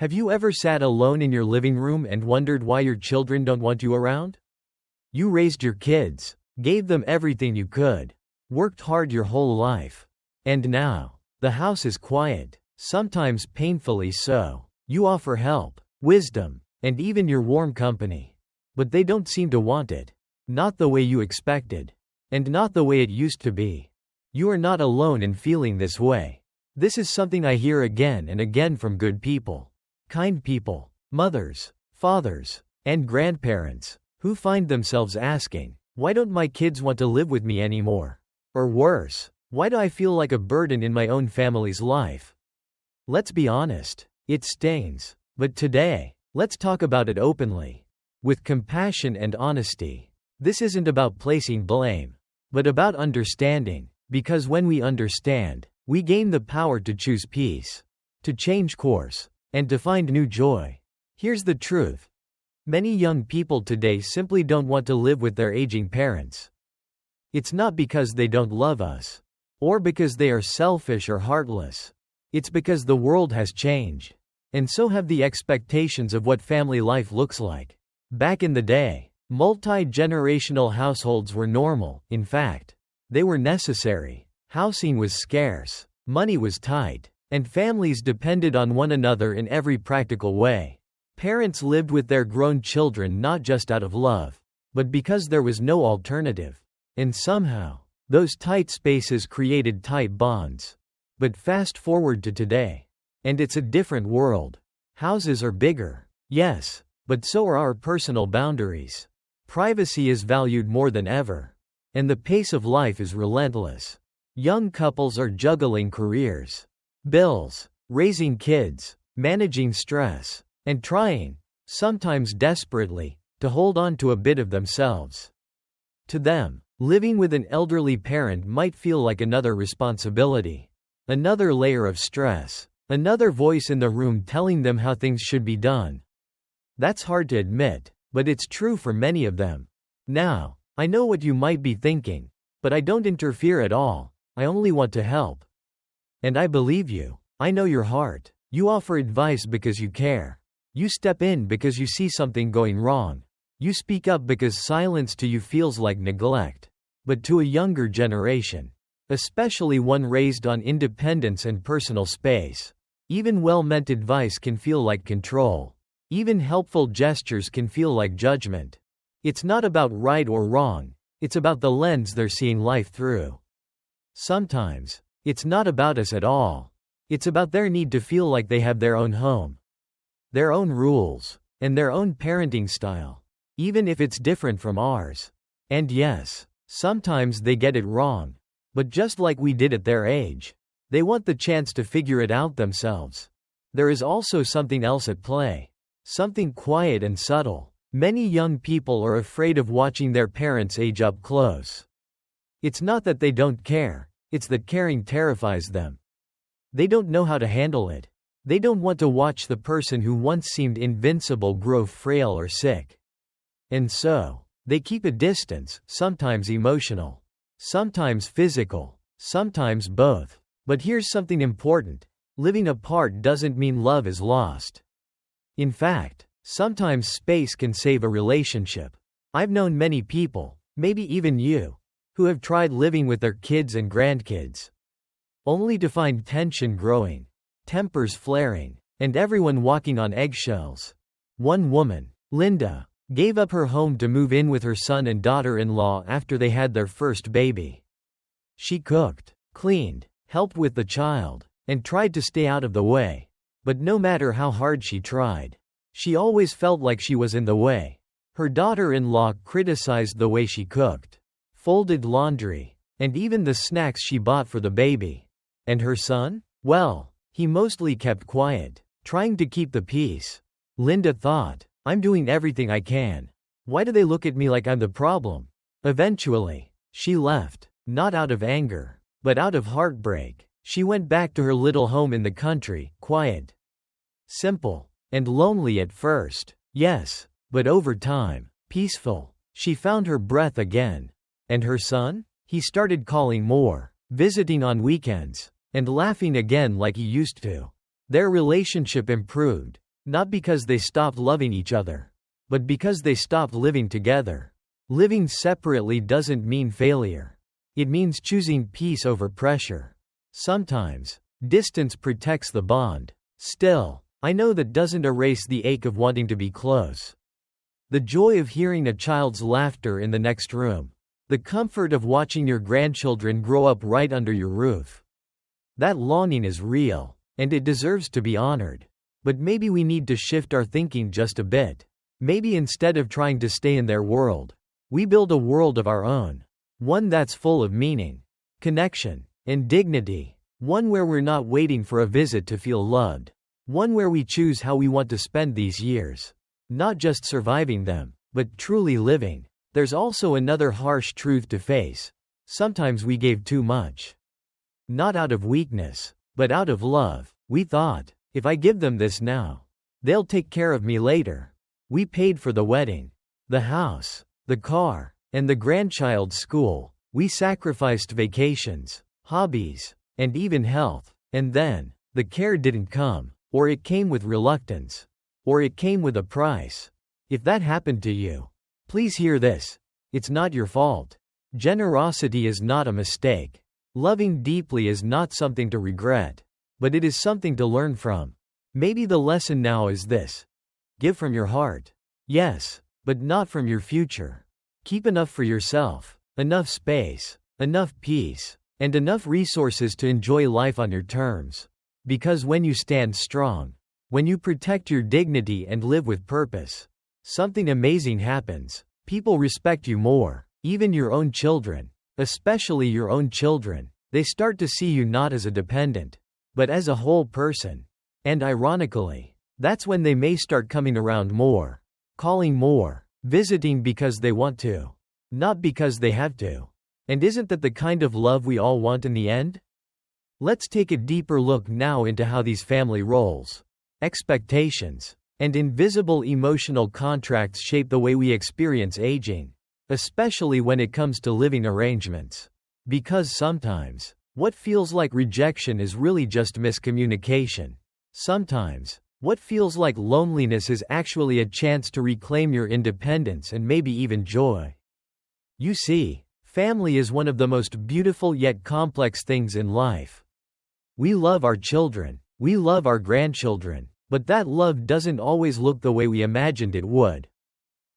Have you ever sat alone in your living room and wondered why your children don't want you around? You raised your kids, gave them everything you could, worked hard your whole life. And now, the house is quiet, sometimes painfully so. You offer help, wisdom, and even your warm company. But they don't seem to want it. Not the way you expected. And not the way it used to be. You are not alone in feeling this way. This is something I hear again and again from good people. Kind people, mothers, fathers, and grandparents, who find themselves asking, why don't my kids want to live with me anymore? Or worse, why do I feel like a burden in my own family's life? Let's be honest, it stings. But today, let's talk about it openly. With compassion and honesty. This isn't about placing blame, but about understanding, because when we understand, we gain the power to choose peace, to change course, and to find new joy. Here's the truth. Many young people today simply don't want to live with their aging parents. It's not because they don't love us, or because they are selfish or heartless. It's because the world has changed, and so have the expectations of what family life looks like. Back in the day, multi-generational households were normal. In fact, they were necessary. Housing was scarce, money was tight, and families depended on one another in every practical way. Parents lived with their grown children not just out of love, but because there was no alternative. And somehow, those tight spaces created tight bonds. But fast forward to today, and it's a different world. Houses are bigger, yes, but so are our personal boundaries. Privacy is valued more than ever, and the pace of life is relentless. Young couples are juggling careers, bills, raising kids, managing stress, and trying, sometimes desperately, to hold on to a bit of themselves. To them, living with an elderly parent might feel like another responsibility, another layer of stress, another voice in the room telling them how things should be done. That's hard to admit, but it's true for many of them. Now, I know what you might be thinking, but I don't interfere at all. I only want to help. And I believe you. I know your heart. You offer advice because you care. You step in because you see something going wrong. You speak up because silence to you feels like neglect. But to a younger generation, especially one raised on independence and personal space, even well-meant advice can feel like control. Even helpful gestures can feel like judgment. It's not about right or wrong. It's about the lens they're seeing life through. Sometimes, it's not about us at all. It's about their need to feel like they have their own home, their own rules, and their own parenting style, even if it's different from ours. And yes, sometimes they get it wrong. But just like we did at their age, they want the chance to figure it out themselves. There is also something else at play. Something quiet and subtle. Many young people are afraid of watching their parents age up close. It's not that they don't care, it's that caring terrifies them. They don't know how to handle it. They don't want to watch the person who once seemed invincible grow frail or sick. And so, they keep a distance, sometimes emotional, sometimes physical, sometimes both. But here's something important. Living apart doesn't mean love is lost. In fact, sometimes space can save a relationship. I've known many people, maybe even you, who have tried living with their kids and grandkids, only to find tension growing, tempers flaring, and everyone walking on eggshells. One woman, Linda, gave up her home to move in with her son and daughter-in-law after they had their first baby. She cooked, cleaned, helped with the child, and tried to stay out of the way. But no matter how hard she tried, she always felt like she was in the way. Her daughter-in-law criticized the way she cooked, folded laundry, and even the snacks she bought for the baby. And her son? Well, he mostly kept quiet, trying to keep the peace. Linda thought, I'm doing everything I can. Why do they look at me like I'm the problem? Eventually, she left, not out of anger, but out of heartbreak. She went back to her little home in the country, quiet, simple, and lonely at first. Yes, but over time, peaceful. She found her breath again. And her son? He started calling more, visiting on weekends, and laughing again like he used to. Their relationship improved, Not because they stopped loving each other, but because they stopped living together. Living separately doesn't mean failure. It means choosing peace over pressure. Sometimes, distance protects the bond. Still, I know that doesn't erase the ache of wanting to be close. The joy of hearing a child's laughter in the next room. The comfort of watching your grandchildren grow up right under your roof. That longing is real, and it deserves to be honored. But maybe we need to shift our thinking just a bit. Maybe instead of trying to stay in their world, we build a world of our own. One that's full of meaning, connection, and dignity. One where we're not waiting for a visit to feel loved. One where we choose how we want to spend these years. Not just surviving them, but truly living. There's also another harsh truth to face. Sometimes we gave too much. Not out of weakness, but out of love. We thought, if I give them this now, they'll take care of me later. We paid for the wedding, the house, the car, and the grandchild's school. We sacrificed vacations, hobbies, and even health. And then, the care didn't come, or it came with reluctance, or it came with a price. If that happened to you, please hear this. It's not your fault. Generosity is not a mistake. Loving deeply is not something to regret, but it is something to learn from. Maybe the lesson now is this. Give from your heart. Yes, but not from your future. Keep enough for yourself, enough space, enough peace, and enough resources to enjoy life on your terms. Because when you stand strong, when you protect your dignity and live with purpose, something amazing happens. People respect you more, even your own children, especially your own children. They start to see you not as a dependent, but as a whole person. And ironically, that's when they may start coming around more, calling more, visiting because they want to, not because they have to. And isn't that the kind of love we all want in the end? Let's take a deeper look now into how these family roles, expectations, and invisible emotional contracts shape the way we experience aging, especially when it comes to living arrangements. Because sometimes, what feels like rejection is really just miscommunication. Sometimes, what feels like loneliness is actually a chance to reclaim your independence and maybe even joy. You see, family is one of the most beautiful yet complex things in life. We love our children, we love our grandchildren, but that love doesn't always look the way we imagined it would.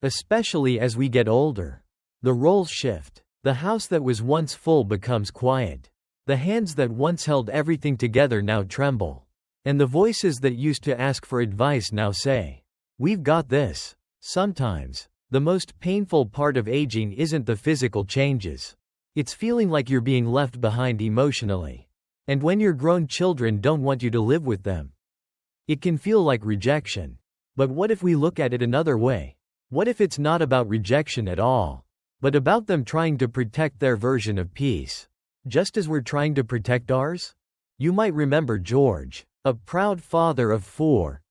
Especially as we get older. The roles shift. The house that was once full becomes quiet. The hands that once held everything together now tremble. And the voices that used to ask for advice now say, "We've got this." Sometimes, the most painful part of aging isn't the physical changes. It's feeling like you're being left behind emotionally. And when your grown children don't want you to live with them, it can feel like rejection. But what if we look at it another way? What if it's not about rejection at all, but about them trying to protect their version of peace, just as we're trying to protect ours? You might remember George, a proud father of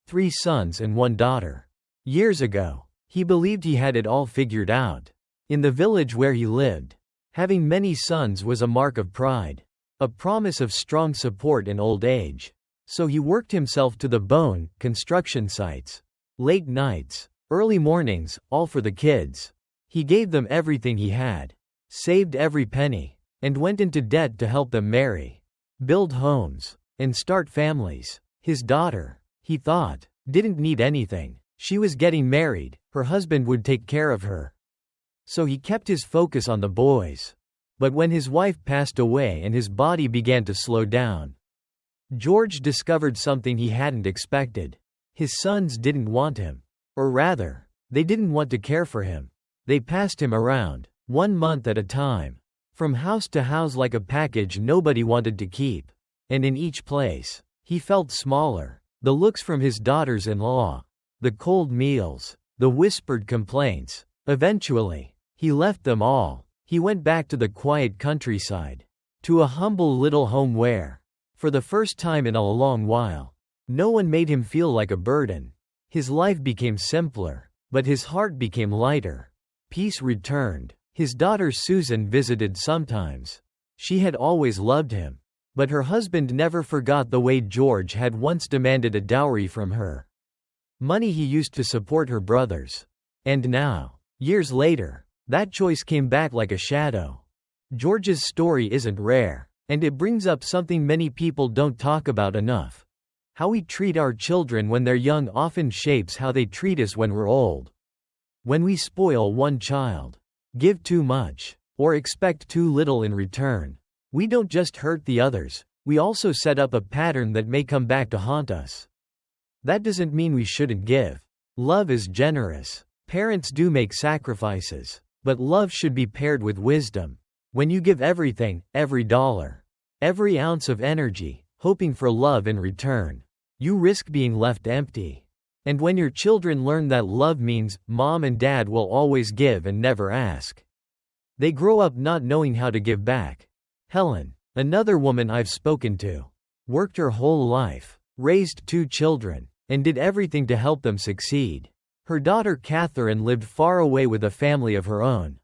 three sons and one daughter. Years ago, he believed he had it all figured out. In the village where he lived, having many sons was a mark of pride, a promise of strong support in old age. So he worked himself to the bone, construction sites, late nights, early mornings, all for the kids. He gave them everything he had, saved every penny, and went into debt to help them marry, build homes, and start families. His daughter, he thought, didn't need anything. She was getting married, her husband would take care of her. So he kept his focus on the boys. But when his wife passed away and his body began to slow down, George discovered something he hadn't expected. His sons didn't want him. Or rather, they didn't want to care for him. They passed him around, 1 month at a time, from house to house like a package nobody wanted to keep. And in each place, he felt smaller. The looks from his daughters-in-law, the cold meals, the whispered complaints. Eventually, he left them all. He went back to the quiet countryside, to a humble little home where, for the first time in a long while, no one made him feel like a burden. His life became simpler, but his heart became lighter. Peace returned. His daughter Susan visited sometimes. She had always loved him, but her husband never forgot the way George had once demanded a dowry from her. money he used to support her brothers. And now, years later, that choice came back like a shadow. George's story isn't rare, and it brings up something many people don't talk about enough. How we treat our children when they're young often shapes how they treat us when we're old. When we spoil one child, give too much, or expect too little in return, we don't just hurt the others, we also set up a pattern that may come back to haunt us. That doesn't mean we shouldn't give. Love is generous. Parents do make sacrifices, but love should be paired with wisdom. When you give everything, every dollar, every ounce of energy, hoping for love in return, you risk being left empty. And when your children learn that love means mom and dad will always give and never ask, they grow up not knowing how to give back. Helen, another woman I've spoken to, worked her whole life, raised 2 children, and did everything to help them succeed. Her daughter Catherine lived far away with a family of her own.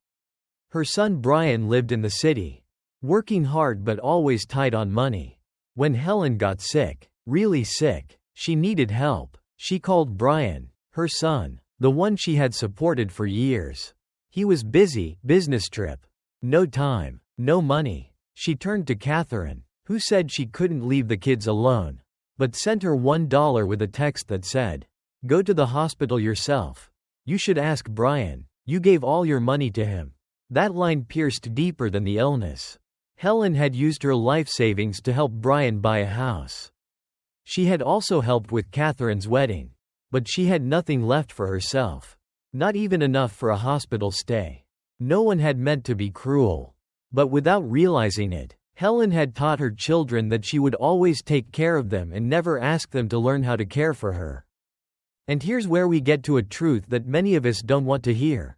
Her son Brian lived in the city, working hard but always tight on money. When Helen got sick, really sick, she needed help. She called Brian, her son, the one she had supported for years. He was busy, business trip. No time, no money. She turned to Catherine, who said she couldn't leave the kids alone, but sent her $1 with a text that said, "Go to the hospital yourself. You should ask Brian. You gave all your money to him." That line pierced deeper than the illness. Helen had used her life savings to help Brian buy a house. She had also helped with Catherine's wedding, but she had nothing left for herself. Not even enough for a hospital stay. No one had meant to be cruel. But without realizing it, Helen had taught her children that she would always take care of them and never ask them to learn how to care for her. And here's where we get to a truth that many of us don't want to hear.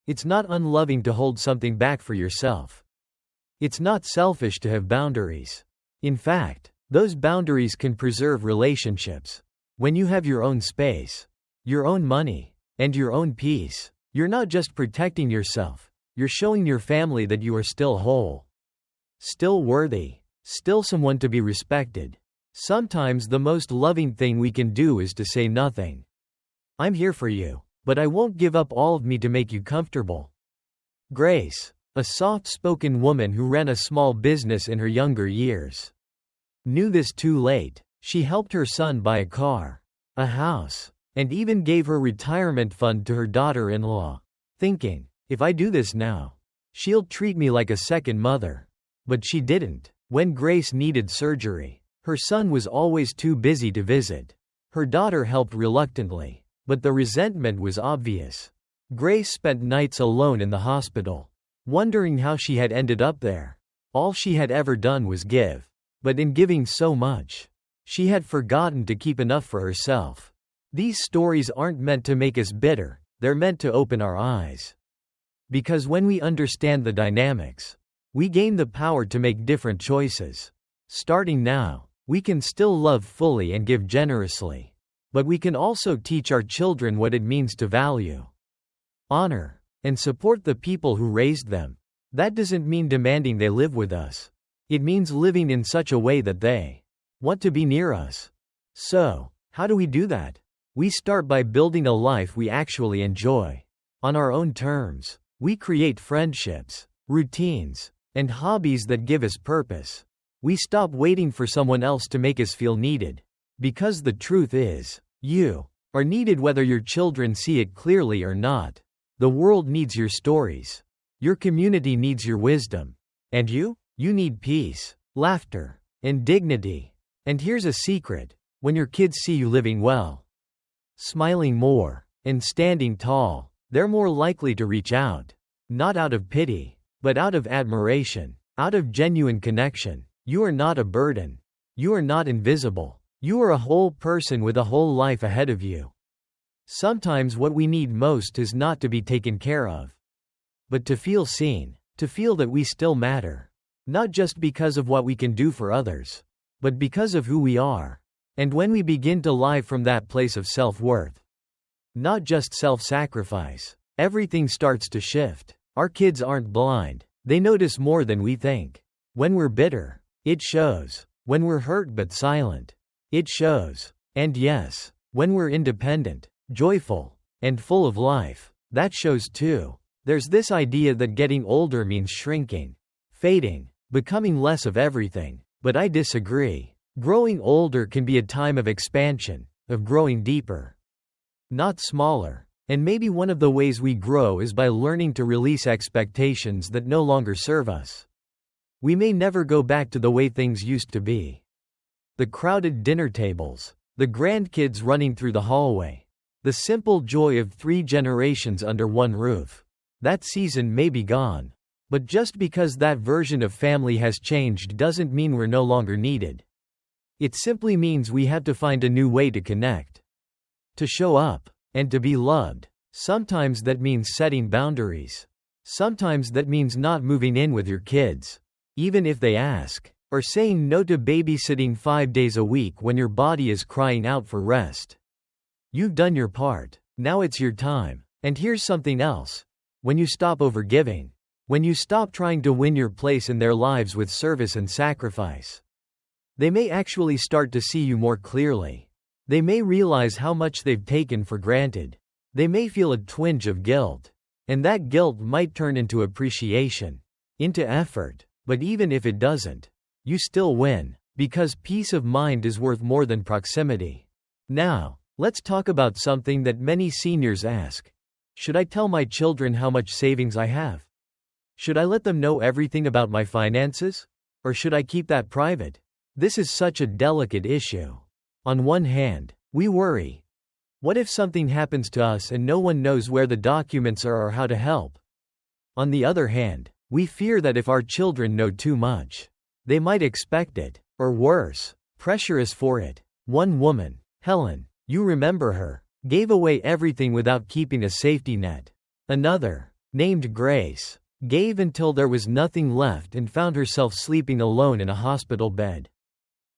It's not unloving to hold something back for yourself. It's not selfish to have boundaries. In fact, those boundaries can preserve relationships. When you have your own space, your own money, and your own peace, you're not just protecting yourself, you're showing your family that you are still whole, still worthy, still someone to be respected. Sometimes the most loving thing we can do is to say nothing. I'm here for you, but I won't give up all of me to make you comfortable. Grace, a soft-spoken woman who ran a small business in her younger years, knew this too late. She helped her son buy a car, a house, and even gave her retirement fund to her daughter-in-law, thinking, if I do this now, she'll treat me like a second mother. But she didn't. When Grace needed surgery, her son was always too busy to visit. Her daughter helped reluctantly, but the resentment was obvious. Grace spent nights alone in the hospital, wondering how she had ended up there. All she had ever done was give. But in giving so much, she had forgotten to keep enough for herself. These stories aren't meant to make us bitter, they're meant to open our eyes. Because when we understand the dynamics, we gain the power to make different choices. Starting now, we can still love fully and give generously. But we can also teach our children what it means to value, honor, and support the people who raised them. That doesn't mean demanding they live with us. It means living in such a way that they want to be near us. So, how do we do that? We start by building a life we actually enjoy. On our own terms, we create friendships, routines, and hobbies that give us purpose. We stop waiting for someone else to make us feel needed. Because the truth is, you are needed whether your children see it clearly or not. The world needs your stories. Your community needs your wisdom. And you need peace, laughter, and dignity. And here's a secret: when your kids see you living well, smiling more, and standing tall, they're more likely to reach out. Not out of pity, but out of admiration, out of genuine connection. You are not a burden. You are not invisible. You are a whole person with a whole life ahead of you. Sometimes what we need most is not to be taken care of, but to feel seen, to feel that we still matter. Not just because of what we can do for others, but because of who we are. And when we begin to live from that place of self-worth, not just self-sacrifice, everything starts to shift. Our kids aren't blind. They notice more than we think. When we're bitter, it shows. When we're hurt but silent, it shows. And yes, When we're independent, joyful, and full of life, that shows too. There's this idea that getting older means shrinking, fading, becoming less of everything, but I disagree. Growing older can be a time of expansion, of growing deeper, not smaller. And maybe one of the ways we grow is by learning to release expectations that no longer serve us. We may never go back to the way things used to be. The crowded dinner tables, the grandkids running through the hallway, the simple joy of 3 generations under one roof. That season may be gone. But just because that version of family has changed doesn't mean we're no longer needed. It simply means we have to find a new way to connect, to show up, and to be loved. Sometimes that means setting boundaries. Sometimes that means not moving in with your kids, even if they ask, or saying no to babysitting 5 days a week when your body is crying out for rest. You've done your part. Now it's your time. And here's something else. When you stop overgiving, when you stop trying to win your place in their lives with service and sacrifice, they may actually start to see you more clearly. They may realize how much they've taken for granted. They may feel a twinge of guilt. And that guilt might turn into appreciation, into effort. But even if it doesn't, you still win, because peace of mind is worth more than proximity. Now, let's talk about something that many seniors ask. Should I tell my children how much savings I have? Should I let them know everything about my finances? Or should I keep that private? This is such a delicate issue. On one hand, we worry. What if something happens to us and no one knows where the documents are or how to help? On the other hand, we fear that if our children know too much, they might expect it, or worse, pressure us for it. One woman, Helen, you remember her, gave away everything without keeping a safety net. Another, named Grace, gave until there was nothing left and found herself sleeping alone in a hospital bed,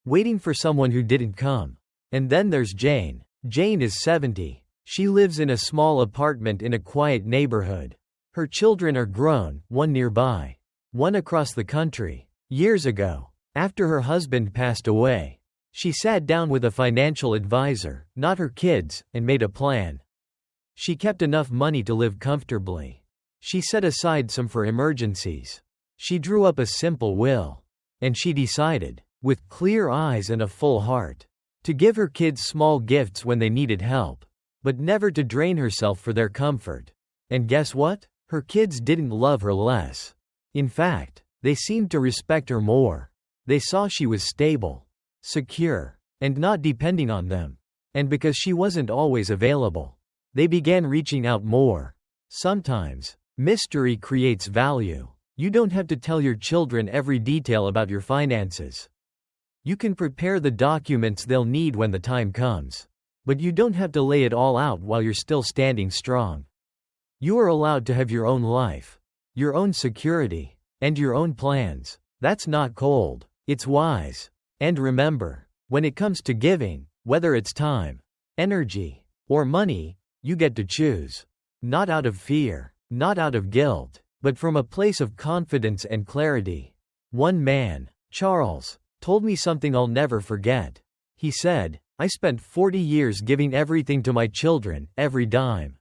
waiting for someone who didn't come. And then there's Jane. Jane is 70. She lives in a small apartment in a quiet neighborhood. Her children are grown, one nearby, one across the country. Years ago, after her husband passed away, she sat down with a financial advisor, not her kids, and made a plan. She kept enough money to live comfortably. She set aside some for emergencies. She drew up a simple will. And she decided, with clear eyes and a full heart, to give her kids small gifts when they needed help, but never to drain herself for their comfort. And guess what? Her kids didn't love her less. In fact, they seemed to respect her more. They saw she was stable, secure, and not depending on them. And because she wasn't always available, they began reaching out more. Sometimes, mystery creates value. You don't have to tell your children every detail about your finances. You can prepare the documents they'll need when the time comes. But you don't have to lay it all out while you're still standing strong. You are allowed to have your own life, your own security, and your own plans. That's not cold, it's wise. And remember, when it comes to giving, whether it's time, energy, or money, you get to choose. Not out of fear, not out of guilt, but from a place of confidence and clarity. One man, Charles, told me something I'll never forget. He said, I spent 40 years giving everything to my children, every dime,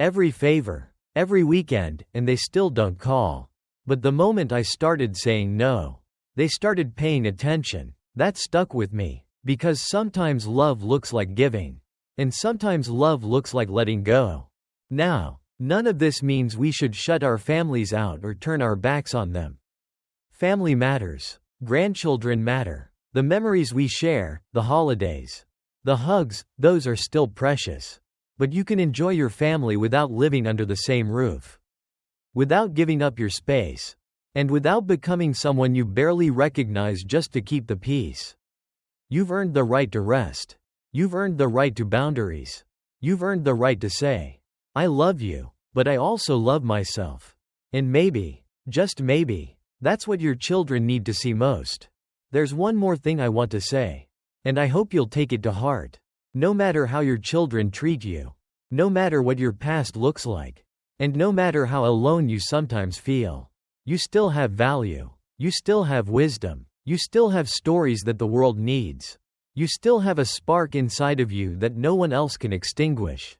every favor, every weekend, and they still don't call. But the moment I started saying no, they started paying attention. That stuck with me, because sometimes love looks like giving, and sometimes love looks like letting go. Now, none of this means we should shut our families out or turn our backs on them. Family matters. Grandchildren matter. The memories we share, the holidays, the hugs, those are still precious. But you can enjoy your family without living under the same roof, without giving up your space, and without becoming someone you barely recognize just to keep the peace. You've earned the right to rest. You've earned the right to boundaries. You've earned the right to say, I love you, but I also love myself. And maybe, just maybe, that's what your children need to see most. There's one more thing I want to say, and I hope you'll take it to heart. No matter how your children treat you, no matter what your past looks like, and no matter how alone you sometimes feel, you still have value. You still have wisdom. You still have stories that the world needs. You still have a spark inside of you that no one else can extinguish.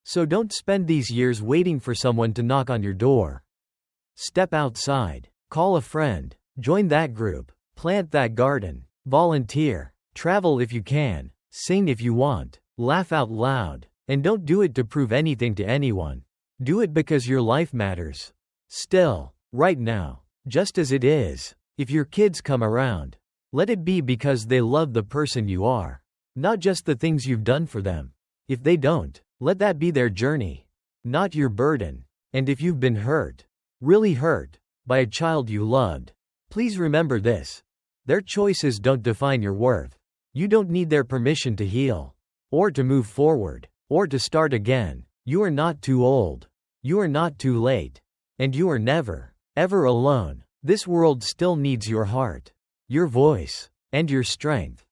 So don't spend these years waiting for someone to knock on your door. Step outside. Call a friend. Join that group. Plant that garden. Volunteer. Travel if you can. Sing if you want. Laugh out loud. And don't do it to prove anything to anyone. Do it because your life matters. Still, right now, just as it is. If your kids come around, let it be because they love the person you are, not just the things you've done for them. If they don't, let that be their journey, not your burden. And if you've been hurt, really hurt, by a child you loved, please remember this. Their choices don't define your worth. You don't need their permission to heal, or to move forward, or to start again. You are not too old. You are not too late. And you are never, ever alone. This world still needs your heart, your voice, and your strength.